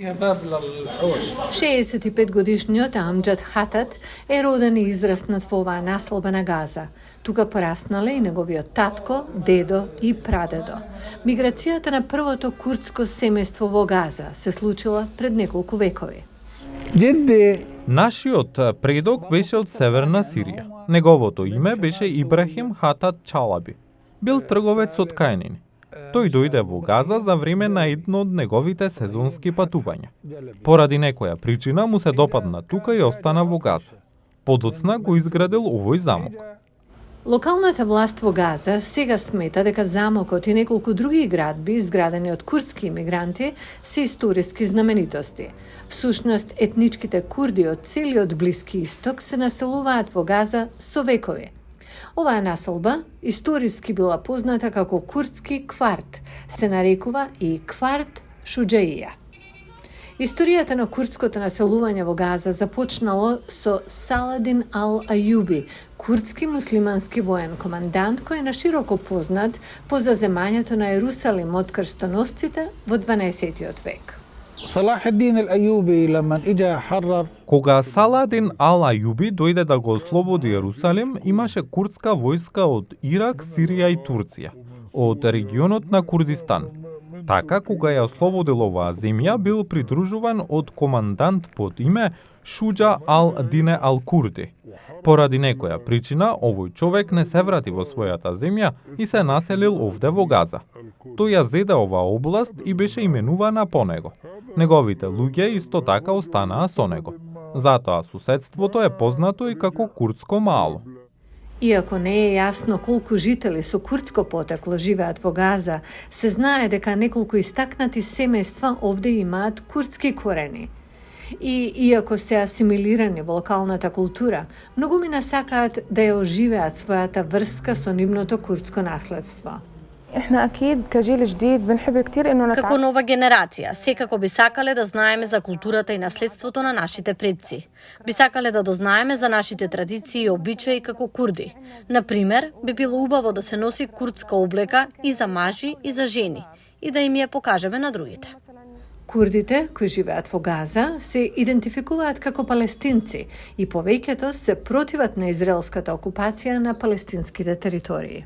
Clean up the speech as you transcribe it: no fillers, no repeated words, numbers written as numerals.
65-годишниот Амџад Хатат е роден и израснат во оваа наслоба на Газа. Тука пораснале и неговиот татко, дедо и прадедо. Миграцијата на првото курдско семејство во Газа се случила пред неколку векови. Нашиот предок беше од Северна Сирија. Неговото име беше Ибрахим Хатат Чалаби. Бил трговец од каенини. Тој дојде во Газа за време на едно од неговите сезонски патувања. Поради некоја причина му се допадна тука и остана во Газа. Подоцна го изградил овој замок. Локалната власт во Газа сега смета дека замокот и неколку други градби изградени од курдски имигранти се историски знаменитости. Всушност, етничките курди од целиот Блиски Исток се населуваат во Газа со векови. Оваа населба историски била позната како курдски кварт, се нарекува и кварт Шуџаија. Историјата на курдското населување во Газа започнало со Саладин ал-Ајуби, курдски муслимански воен командант кој е нашироко познат по заземањето на Ерусалим од крстоносците во 12-тиот век. Кога Саладин ал-Ајуби дојде да го ослободи Ерусалим, имаше курдска војска од Ирак, Сирија и Турција, од регионот на Курдистан. Така, кога ја ослободил оваа земја, бил придружуван од командант под име Шуџа ал-Дине ал-Курди. Поради некоја причина, овој човек не се врати во својата земја и се населил овде во Газа. Тој ја зеде оваа област и беше именувана по него. Неговите луѓе исто така останаа со него. Затоа суседството е познато и како курдско мало. Иако не е јасно колку жители со курдско потекло живеат во Газа, се знае дека неколку истакнати семејства овде имаат курдски корени. И иако се асимилирани во локалната култура, многумина сакаат да ја оживеат својата врска со нивното курдско наследство. Како нова генерација, секако би сакале да знаеме за културата и наследството на нашите предци. Би сакале да дознаеме за нашите традиции и обичаи како курди. Например, би било убаво да се носи курдска облека и за мажи и за жени и да им ја покажеме на другите. Курдите кои живеат во Газа се идентификуваат како палестинци и повеќето се противат на израелската окупација на палестинските територии.